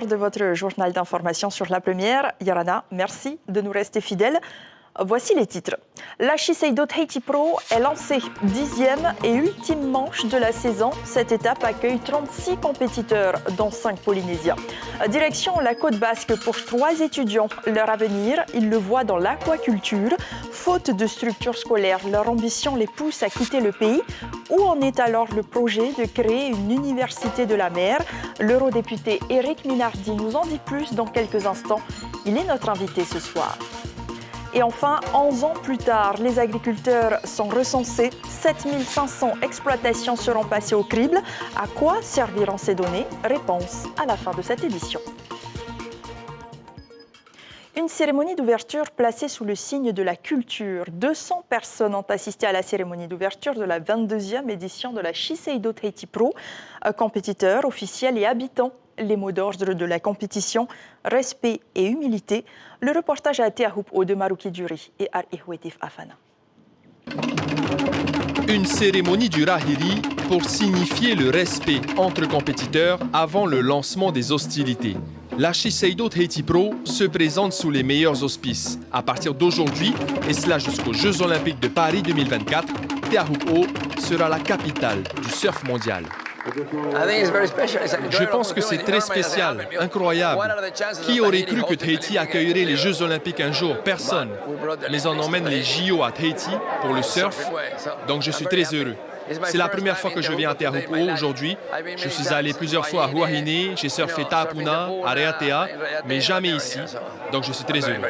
de votre journal d'information sur la première. Yarana, merci de nous rester fidèles. Voici les titres. La Shiseido Tahiti Pro est lancée 10e et ultime manche de la saison. Cette étape accueille 36 compétiteurs, dont 5 Polynésiens. Direction la Côte Basque pour 3 étudiants. Leur avenir, ils le voient dans l'aquaculture. Faute de structure scolaire, leur ambition les pousse à quitter le pays. Où en est alors le projet de créer une université de la mer? L'eurodéputé Éric Minardi nous en dit plus dans quelques instants. Il est notre invité ce soir. Et enfin, 11 ans plus tard, les agriculteurs sont recensés. 7500 exploitations seront passées au crible. À quoi serviront ces données? Réponse à la fin de cette édition. Une cérémonie d'ouverture placée sous le signe de la culture. 200 personnes ont assisté à la cérémonie d'ouverture de la 22e édition de la Shiseido Tahiti Pro. Compétiteurs, officiels et habitants. Les mots d'ordre de la compétition, respect et humilité. Le reportage a été à Hupo de Maruki Duri et Ar-Ihwetif Afana. Une cérémonie du Rahiri pour signifier le respect entre compétiteurs avant le lancement des hostilités. La Shiseido Tahiti Pro se présente sous les meilleurs auspices. À partir d'aujourd'hui, et cela jusqu'aux Jeux Olympiques de Paris 2024, Te Ahupu'o sera la capitale du surf mondial. Je pense que c'est très spécial, incroyable. Qui aurait cru que Tahiti accueillerait les Jeux Olympiques un jour? Personne. Mais on emmène les JO à Tahiti pour le surf, donc je suis très heureux. C'est la première fois que je viens à Te Ahupu'o aujourd'hui. Je suis allé plusieurs fois à Huahine, j'ai surfé Ta'apuna, à Reatea, mais jamais ici. Donc je suis très heureux.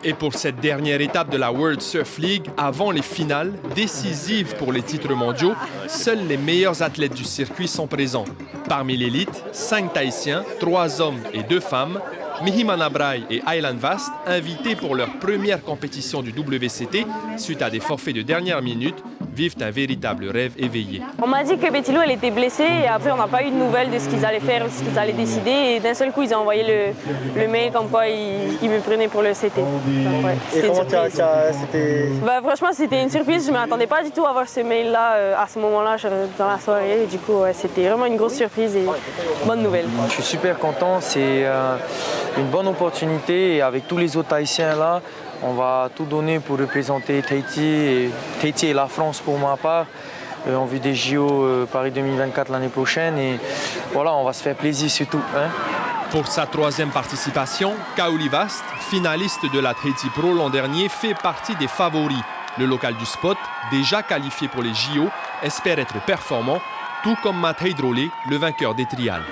Et pour cette dernière étape de la World Surf League, avant les finales, décisives pour les titres mondiaux, seuls les meilleurs athlètes du circuit sont présents. Parmi l'élite, 5 Tahitiens, 3 hommes et 2 femmes, Mihimana Brai et Aylan Vast, invités pour leur première compétition du WCT, suite à des forfaits de dernière minute, vivent un véritable rêve éveillé. On m'a dit que Betty Lou elle était blessée et après on n'a pas eu de nouvelles de ce qu'ils allaient faire, de ce qu'ils allaient décider et d'un seul coup ils ont envoyé le mail comme quoi ils me prenaient pour le CT. Donc, ouais, et comment c'était... Franchement c'était une surprise, je ne m'attendais pas du tout à avoir ce mail là à ce moment-là dans la soirée et du coup c'était vraiment une grosse surprise et bonne nouvelle. Je suis super content, c'est une bonne opportunité et avec tous les autres Haïtiens là, on va tout donner pour représenter Tahiti et la France pour ma part, en vue des JO Paris 2024 l'année prochaine. Et voilà, on va se faire plaisir surtout. Hein. Pour sa 3e participation, Kaoli Vast, finaliste de la Tahiti Pro l'an dernier, fait partie des favoris. Le local du spot, déjà qualifié pour les JO, espère être performant, tout comme Matt Heidrolé, le vainqueur des trials.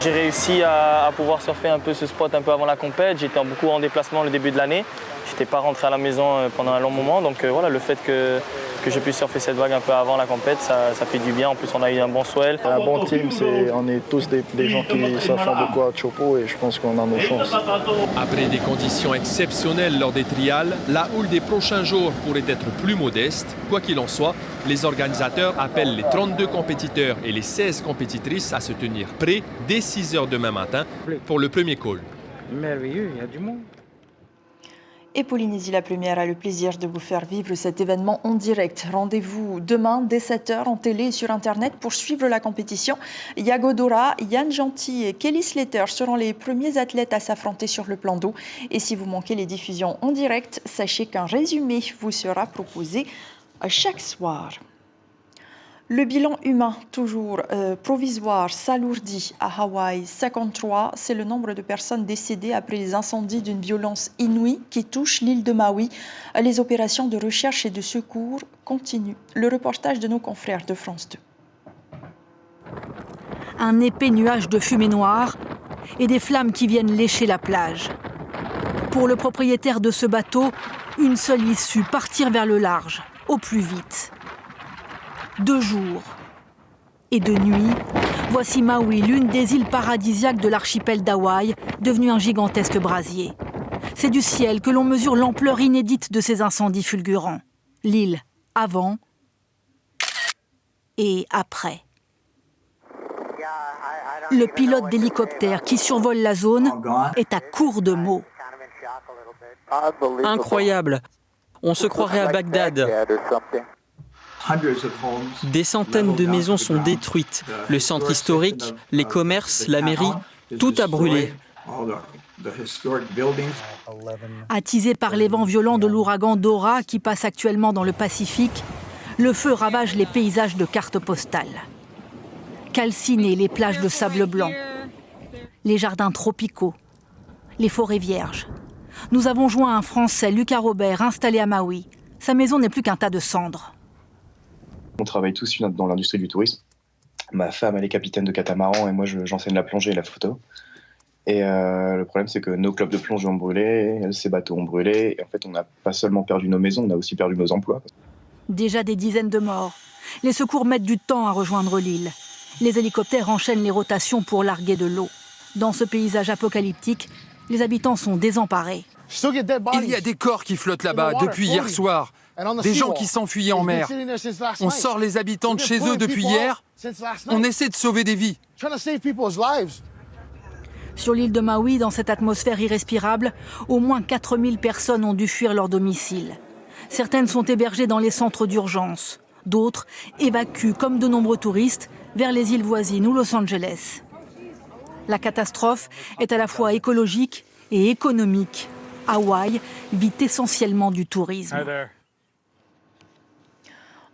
J'ai réussi à pouvoir surfer un peu ce spot un peu avant la compète. J'étais beaucoup en déplacement le début de l'année. Je n'étais pas rentré à la maison pendant un long moment. Donc voilà, le fait que je puisse surfer cette vague un peu avant la compète, ça fait du bien. En plus, on a eu un bon swell. Un bon team, on est tous des gens qui savent faire beaucoup à Chopo et je pense qu'on a nos chances. Après des conditions exceptionnelles lors des trials, la houle des prochains jours pourrait être plus modeste. Quoi qu'il en soit, les organisateurs appellent les 32 compétiteurs et les 16 compétitrices à se tenir prêts dès 6 h demain matin pour le premier call. Merveilleux, il y a du monde. Et Polynésie la Première a le plaisir de vous faire vivre cet événement en direct. Rendez-vous demain dès 7 h en télé et sur Internet pour suivre la compétition. Yago Dora, Yann Gentil et Kelly Slater seront les premiers athlètes à s'affronter sur le plan d'eau. Et si vous manquez les diffusions en direct, sachez qu'un résumé vous sera proposé chaque soir. Le bilan humain, toujours provisoire, s'alourdit à Hawaï. 53, c'est le nombre de personnes décédées après les incendies d'une violence inouïe qui touche l'île de Maui. Les opérations de recherche et de secours continuent. Le reportage de nos confrères de France 2. Un épais nuage de fumée noire et des flammes qui viennent lécher la plage. Pour le propriétaire de ce bateau, une seule issue, partir vers le large, au plus vite. 2 jours et 2 nuits, voici Maui, l'une des îles paradisiaques de l'archipel d'Hawaï, devenue un gigantesque brasier. C'est du ciel que l'on mesure l'ampleur inédite de ces incendies fulgurants. L'île avant et après. Le pilote d'hélicoptère qui survole la zone est à court de mots. Incroyable. On se croirait à Bagdad. Des centaines de maisons sont détruites. Le centre historique, les commerces, la mairie, Tout a brûlé. Attisé par les vents violents de l'ouragan Dora qui passe actuellement dans le Pacifique, le feu ravage les paysages de cartes postales. Calcinés, les plages de sable blanc, les jardins tropicaux, les forêts vierges. Nous avons joint un Français, Lucas Robert, installé à Maui. Sa maison n'est plus qu'un tas de cendres. On travaille tous dans l'industrie du tourisme. Ma femme, elle est capitaine de catamaran et moi, j'enseigne la plongée et la photo. Et le problème, c'est que nos clubs de plongée ont brûlé, ces bateaux ont brûlé. Et en fait, on n'a pas seulement perdu nos maisons, on a aussi perdu nos emplois. Déjà des dizaines de morts. Les secours mettent du temps à rejoindre l'île. Les hélicoptères enchaînent les rotations pour larguer de l'eau. Dans ce paysage apocalyptique, les habitants sont désemparés. Il y a des corps qui flottent là-bas depuis hier soir. Des gens qui s'enfuyaient en mer. On sort les habitants de chez eux depuis hier. On essaie de sauver des vies. Sur l'île de Maui, dans cette atmosphère irrespirable, au moins 4000 personnes ont dû fuir leur domicile. Certaines sont hébergées dans les centres d'urgence. D'autres évacuent, comme de nombreux touristes, vers les îles voisines ou Los Angeles. La catastrophe est à la fois écologique et économique. Hawaï vit essentiellement du tourisme.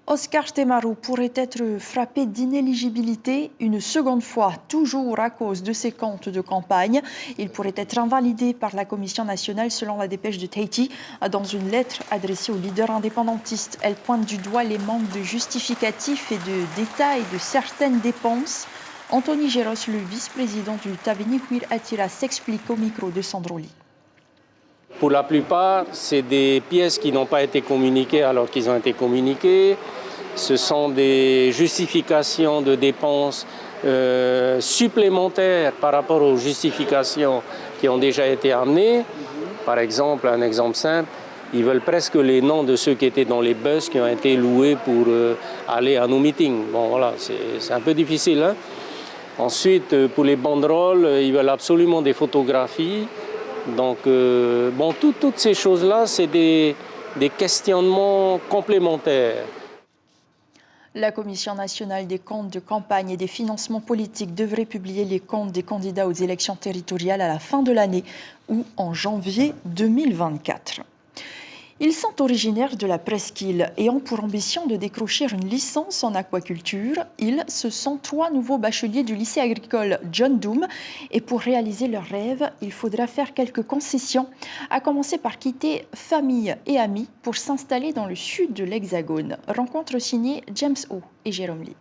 Oscar Temaru pourrait être frappé d'inéligibilité une seconde fois, toujours à cause de ses comptes de campagne. Il pourrait être invalidé par la Commission nationale selon la dépêche de Tahiti. Dans une lettre adressée aux leaders indépendantistes, elle pointe du doigt les manques de justificatifs et de détails de certaines dépenses. Anthony Géros, le vice-président du Taveni Huir Atira, s'explique au micro de Sandroli. Pour la plupart, c'est des pièces qui n'ont pas été communiquées alors qu'ils ont été communiquées. Ce sont des justifications de dépenses supplémentaires par rapport aux justifications qui ont déjà été amenées. Par exemple, un exemple simple, ils veulent presque les noms de ceux qui étaient dans les bus qui ont été loués pour aller à nos meetings. Bon, voilà, c'est un peu difficile, hein? Ensuite, pour les banderoles, ils veulent absolument des photographies. Donc, toutes ces choses-là, c'est des questionnements complémentaires. La Commission nationale des comptes de campagne et des financements politiques devrait publier les comptes des candidats aux élections territoriales à la fin de l'année ou en janvier 2024. Ils sont originaires de la presqu'île et ont pour ambition de décrocher une licence en aquaculture. Ce sont 3 nouveaux bacheliers du lycée agricole John Doom. Et pour réaliser leurs rêves, il faudra faire quelques concessions, à commencer par quitter famille et amis pour s'installer dans le sud de l'Hexagone. Rencontre signée James O et Jérôme Lee.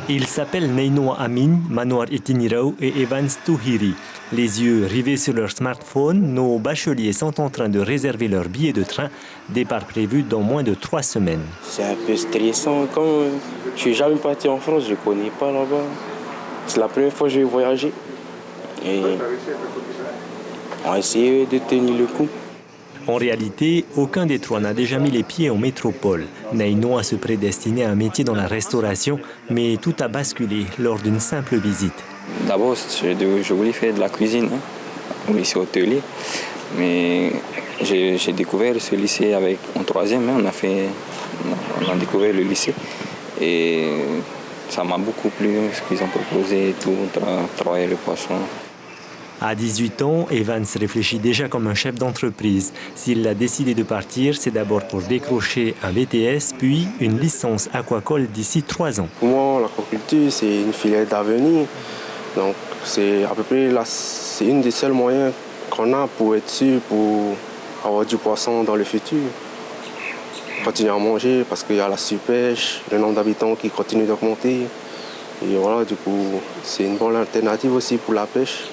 Ils s'appellent Neinoa Amin, Manoar Itinirao et Evans Touhiri. Les yeux rivés sur leur smartphone, nos bacheliers sont en train de réserver leur billet de train, départ prévu dans moins de 3 semaines. C'est un peu stressant. Comme je ne suis jamais parti en France, je ne connais pas là-bas. C'est la première fois que je vais voyager. Et on va essayer de tenir le coup. En réalité, aucun des 3 n'a déjà mis les pieds en métropole. Neinoa se prédestinait à un métier dans la restauration, mais tout a basculé lors d'une simple visite. D'abord, je voulais faire de la cuisine, au lycée hôtelier. Mais j'ai découvert ce lycée en 3e. On a découvert le lycée. Et ça m'a beaucoup plu, ce qu'ils ont proposé, tout, travailler le poisson. À 18 ans, Evans réfléchit déjà comme un chef d'entreprise. S'il a décidé de partir, c'est d'abord pour décrocher un BTS, puis une licence aquacole d'ici 3 ans. Pour moi, l'aquaculture, c'est une filière d'avenir. Donc, c'est à peu près c'est une des seuls moyens qu'on a pour être sûr, pour avoir du poisson dans le futur. Continuer à manger parce qu'il y a la surpêche, le nombre d'habitants qui continue d'augmenter. Et voilà, du coup, c'est une bonne alternative aussi pour la pêche.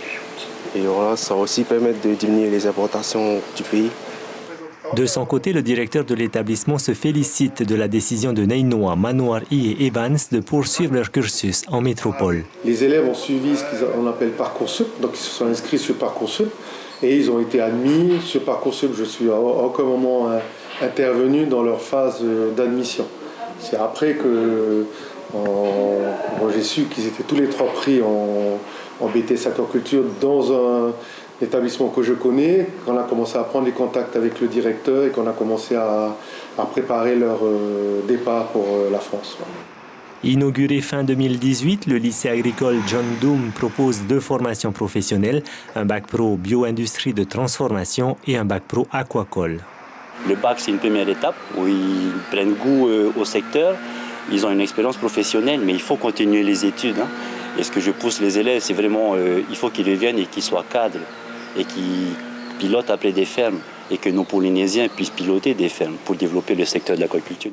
Et voilà, ça va aussi permettre de diminuer les importations du pays. De son côté, le directeur de l'établissement se félicite de la décision de Neinoa, Manoar et Evans de poursuivre leur cursus en métropole. Les élèves ont suivi ce qu'on appelle Parcoursup, donc ils se sont inscrits sur Parcoursup et ils ont été admis sur Parcoursup. Je suis à aucun moment intervenu dans leur phase d'admission. C'est après que j'ai su qu'ils étaient tous les 3 pris en BTS aquaculture dans un établissement que je connais, qu'on a commencé à prendre les contacts avec le directeur et qu'on a commencé à préparer leur départ pour la France. Inauguré fin 2018, le lycée agricole John Doom propose 2 formations professionnelles, un bac pro bio-industrie de transformation et un bac pro aquacole. Le bac, c'est une première étape où ils prennent goût au secteur, ils ont une expérience professionnelle, mais il faut continuer les études. Et ce que je pousse les élèves, c'est vraiment, il faut qu'ils reviennent et qu'ils soient cadres et qu'ils pilotent après des fermes et que nos Polynésiens puissent piloter des fermes pour développer le secteur de l'aquaculture.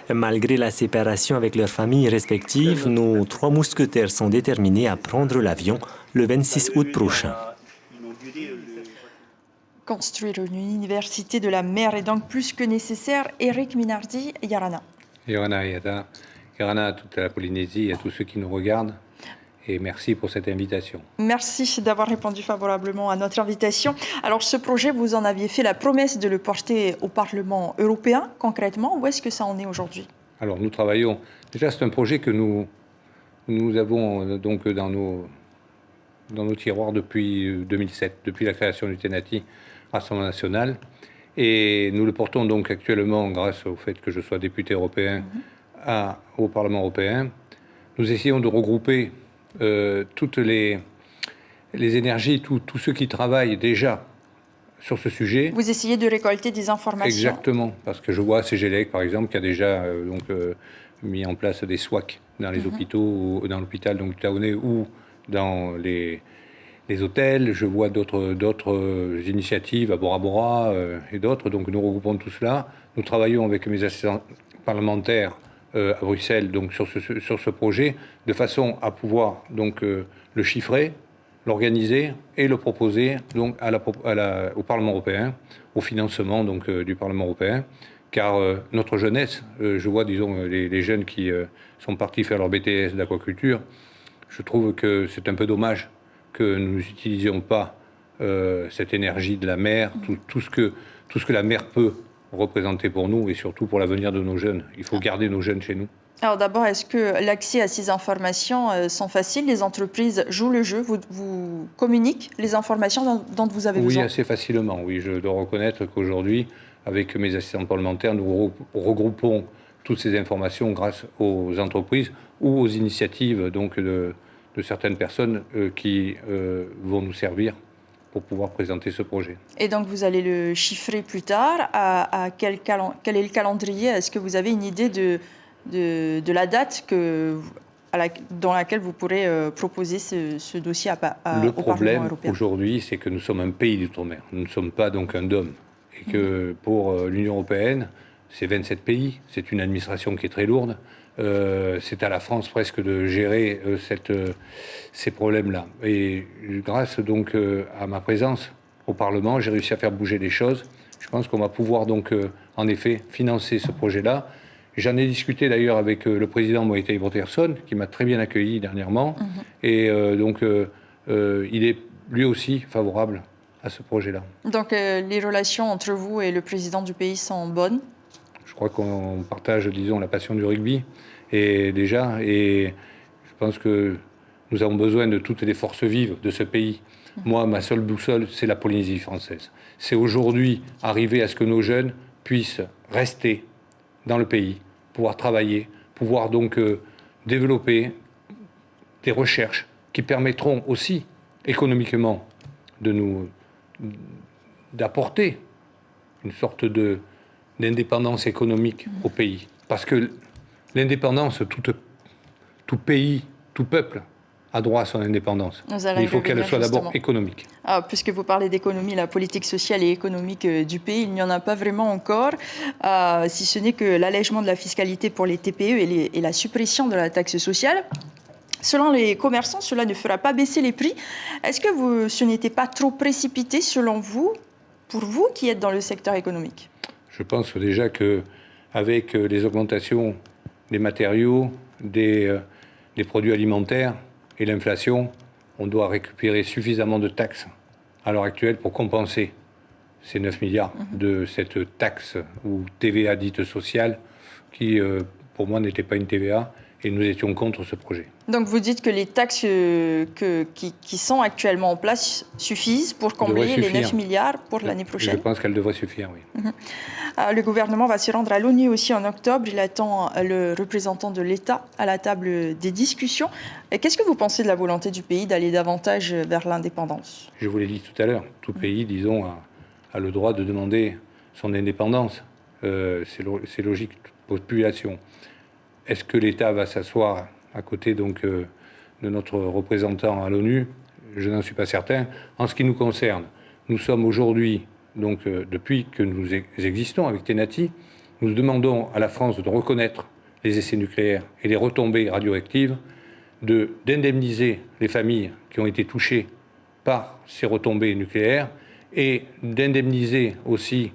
Malgré la séparation avec leurs familles respectives, nos 3 mousquetaires sont déterminés à prendre l'avion le 26 août prochain. Construire une université de la mer est donc plus que nécessaire. Eric Minardi, Yarana. Yarana Yada, Yarana à toute la Polynésie et à tous ceux qui nous regardent. Et merci pour cette invitation. Merci d'avoir répondu favorablement à notre invitation. Alors ce projet, vous en aviez fait la promesse de le porter au Parlement européen. Concrètement, où est-ce que ça en est aujourd'hui? Alors nous travaillons, déjà c'est un projet que nous avons donc dans nos tiroirs depuis 2007, depuis la création du TENATI, Rassemblement National. Et nous le portons donc actuellement grâce au fait que je sois député européen au Parlement européen. Nous essayons de regrouper toutes les énergies, tous ceux qui travaillent déjà sur ce sujet. Vous essayez de récolter des informations. Exactement, parce que je vois CGLEC, par exemple, qui a déjà mis en place des SWAC dans les hôpitaux, dans l'hôpital donc Taoné ou dans les hôtels. Je vois d'autres initiatives à Bora Bora et d'autres. Donc nous regroupons tout cela. Nous travaillons avec mes assistants parlementaires à Bruxelles donc sur ce projet, de façon à pouvoir donc le chiffrer, l'organiser et le proposer donc au Parlement européen, au financement donc du Parlement européen, car notre jeunesse, je vois disons les jeunes qui sont partis faire leur BTS d'aquaculture, je trouve que c'est un peu dommage que nous n'utilisions pas cette énergie de la mer, tout ce que la mer peut représenter pour nous et surtout pour l'avenir de nos jeunes. Il faut garder nos jeunes chez nous. Alors d'abord, est-ce que l'accès à ces informations sont faciles? Les entreprises jouent le jeu, vous communiquent les informations dont vous avez besoin? Oui, assez facilement. Oui, je dois reconnaître qu'aujourd'hui, avec mes assistants parlementaires, nous regroupons toutes ces informations grâce aux entreprises ou aux initiatives donc, de certaines personnes qui vont nous servir pour pouvoir présenter ce projet. Et donc vous allez le chiffrer plus tard. Quel est le calendrier? Est-ce que vous avez une idée de la date dans laquelle vous pourrez proposer ce dossier au Parlement européen? Le problème aujourd'hui, c'est que nous sommes un pays d'outre-mer. Nous ne sommes pas donc un DOM. Et que pour l'Union européenne, c'est 27 pays, c'est une administration qui est très lourde. C'est à la France presque de gérer ces problèmes-là. Et grâce donc à ma présence au Parlement, j'ai réussi à faire bouger les choses. Je pense qu'on va pouvoir donc en effet financer ce projet-là. J'en ai discuté d'ailleurs avec le président Moïse Brotherson, qui m'a très bien accueilli dernièrement. Et donc il est lui aussi favorable à ce projet-là. Donc les relations entre vous et le président du pays sont bonnes? Je crois qu'on partage, disons, la passion du rugby. Et je pense que nous avons besoin de toutes les forces vives de ce pays. Moi, ma seule boussole, c'est la Polynésie française. C'est aujourd'hui arriver à ce que nos jeunes puissent rester dans le pays, pouvoir travailler, pouvoir donc développer des recherches qui permettront aussi économiquement d'apporter une sorte d'indépendance économique au pays. Parce que l'indépendance, tout pays, tout peuple a droit à son indépendance. Mais il faut qu'elle soit d'abord économique. Puisque vous parlez d'économie, la politique sociale et économique du pays, il n'y en a pas vraiment encore, si ce n'est que l'allègement de la fiscalité pour les TPE et la suppression de la taxe sociale. Selon les commerçants, cela ne fera pas baisser les prix. Est-ce que ce n'était pas trop précipité, selon vous, pour vous qui êtes dans le secteur économique? Je pense déjà qu'avec les augmentations des matériaux, des produits alimentaires et l'inflation, on doit récupérer suffisamment de taxes à l'heure actuelle pour compenser ces 9 milliards de cette taxe ou TVA dite sociale qui, pour moi, n'était pas une TVA et nous étions contre ce projet. Donc vous dites que les taxes qui sont actuellement en place suffisent pour combler les 9 milliards pour l'année prochaine? Je pense qu'elles devraient suffire, oui. Le gouvernement va se rendre à l'ONU aussi en octobre. Il attend le représentant de l'État à la table des discussions. Qu'est-ce que vous pensez de la volonté du pays d'aller davantage vers l'indépendance? Je vous l'ai dit tout à l'heure, tout pays, disons, a le droit de demander son indépendance. C'est logique, toute population. Est-ce que l'État va s'asseoir à côté donc, de notre représentant à l'ONU? Je n'en suis pas certain. En ce qui nous concerne, nous sommes aujourd'hui, donc depuis que nous existons avec Tenati, nous demandons à la France de reconnaître les essais nucléaires et les retombées radioactives, d'indemniser les familles qui ont été touchées par ces retombées nucléaires et d'indemniser aussi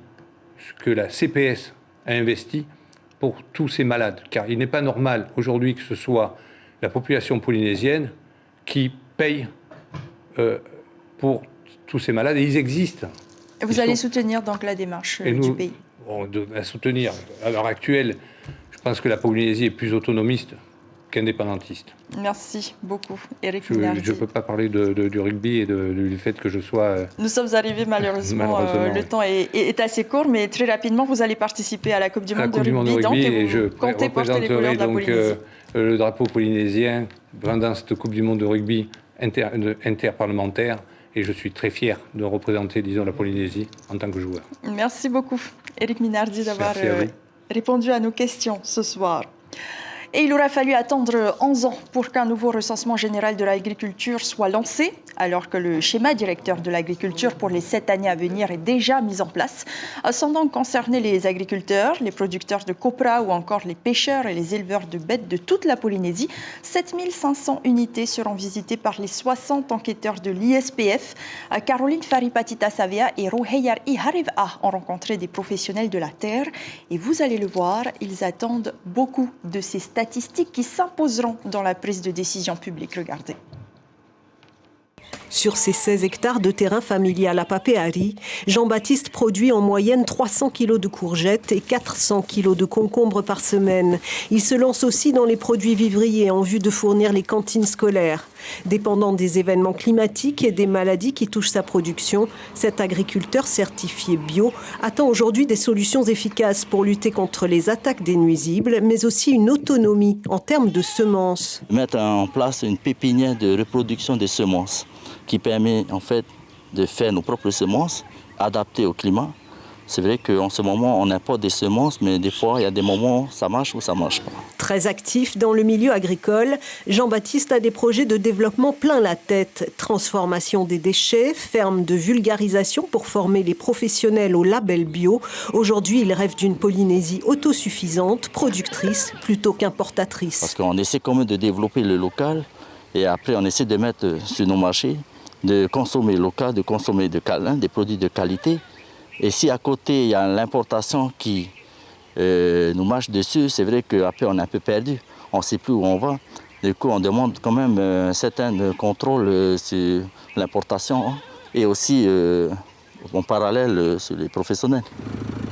ce que la CPS a investi pour tous ces malades. Car il n'est pas normal aujourd'hui que ce soit la population polynésienne qui paye pour tous ces malades. Et ils existent. Et vous allez soutenir donc la démarche du pays? À soutenir. À l'heure actuelle, je pense que la Polynésie est plus autonomiste qu'indépendantiste. Merci beaucoup, Éric Je ne peux pas parler du rugby et du fait que je sois... Nous sommes arrivés malheureusement. Le temps est assez court, mais très rapidement, vous allez participer à la Coupe du Monde de rugby. Et je représenterai donc le drapeau polynésien pendant cette Coupe du Monde de rugby interparlementaire. Et je suis très fier de représenter, disons, la Polynésie en tant que joueur. Merci beaucoup, Éric Minardi, d'avoir répondu à nos questions ce soir. Et il aura fallu attendre 11 ans pour qu'un nouveau recensement général de l'agriculture soit lancé, alors que le schéma directeur de l'agriculture pour les 7 années à venir est déjà mis en place. Sans donc concerner les agriculteurs, les producteurs de copra ou encore les pêcheurs et les éleveurs de bêtes de toute la Polynésie, 7500 unités seront visitées par les 60 enquêteurs de l'ISPF. Caroline Faripatita-Savea et Roheyar Ihariva ont rencontré des professionnels de la terre. Et vous allez le voir, ils attendent beaucoup de ces statistiques qui s'imposeront dans la prise de décision publique. Regardez. Sur ces 16 hectares de terrain familial à Papeari, Jean-Baptiste produit en moyenne 300 kg de courgettes et 400 kg de concombres par semaine. Il se lance aussi dans les produits vivriers en vue de fournir les cantines scolaires. Dépendant des événements climatiques et des maladies qui touchent sa production, cet agriculteur certifié bio attend aujourd'hui des solutions efficaces pour lutter contre les attaques des nuisibles, mais aussi une autonomie en termes de semences. Mettre en place une pépinière de reproduction des semences qui permet en fait de faire nos propres semences adaptées au climat. C'est vrai qu'en ce moment, on importe des semences, mais des fois, il y a des moments où ça marche ou ça ne marche pas. Très actif dans le milieu agricole, Jean-Baptiste a des projets de développement plein la tête. Transformation des déchets, ferme de vulgarisation pour former les professionnels au label bio. Aujourd'hui, il rêve d'une Polynésie autosuffisante, productrice plutôt qu'importatrice. Parce qu'on essaie quand même de développer le local et après, on essaie de mettre sur nos marchés, de consommer local, de consommer des produits de qualité. Et si à côté, il y a l'importation qui nous marche dessus, c'est vrai qu'après, on est un peu perdu. On ne sait plus où on va. Du coup, on demande quand même un certain contrôle sur l'importation et aussi, en parallèle, sur les professionnels.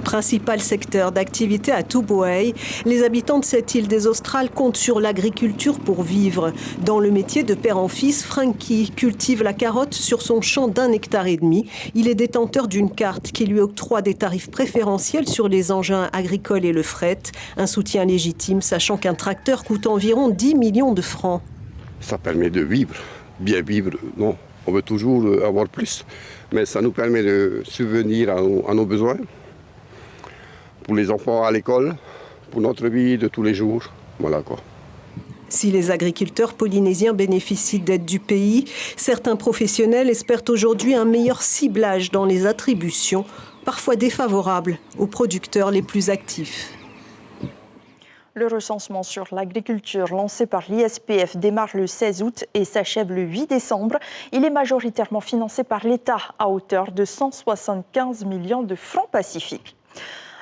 Principal secteur d'activité à Tubuai, les habitants de cette île des Australes comptent sur l'agriculture pour vivre. Dans le métier de père en fils, Frankie cultive la carotte sur son champ d'1,5 hectare. Il est détenteur d'une carte qui lui octroie des tarifs préférentiels sur les engins agricoles et le fret. Un soutien légitime, sachant qu'un tracteur coûte environ 10 millions de francs. Ça permet de vivre, bien vivre, non. On veut toujours avoir plus, mais ça nous permet de subvenir à nos besoins. Pour les enfants à l'école, pour notre vie de tous les jours. Voilà quoi. Si les agriculteurs polynésiens bénéficient d'aide du pays, certains professionnels espèrent aujourd'hui un meilleur ciblage dans les attributions, parfois défavorables aux producteurs les plus actifs. Le recensement sur l'agriculture lancé par l'ISPF démarre le 16 août et s'achève le 8 décembre. Il est majoritairement financé par l'État à hauteur de 175 millions de francs pacifiques.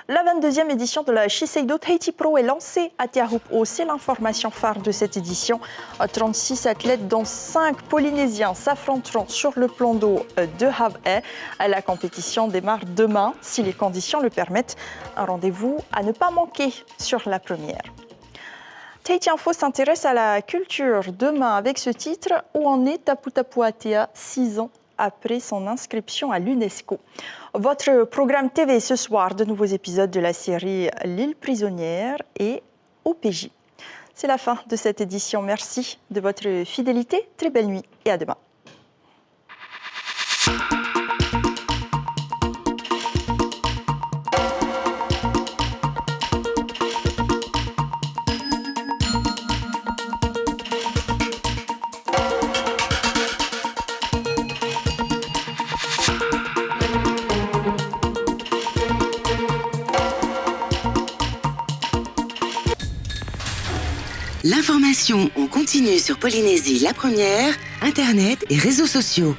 La 22e édition de la Shiseido Tahiti Pro est lancée à Te Ahupu'o. C'est l'information phare de cette édition. 36 athlètes, dont 5 Polynésiens, s'affronteront sur le plan d'eau de Hawaii. La compétition démarre demain, si les conditions le permettent. Un rendez-vous à ne pas manquer sur la première. Tahiti Info s'intéresse à la culture demain avec ce titre « Où en est Tapu Tapu Atea 6 ans après son inscription à l'UNESCO ». Votre programme TV ce soir, de nouveaux épisodes de la série L'île prisonnière et OPJ. C'est la fin de cette édition. Merci de votre fidélité. Très belle nuit et à demain. L'information en continu sur Polynésie la première, Internet et réseaux sociaux.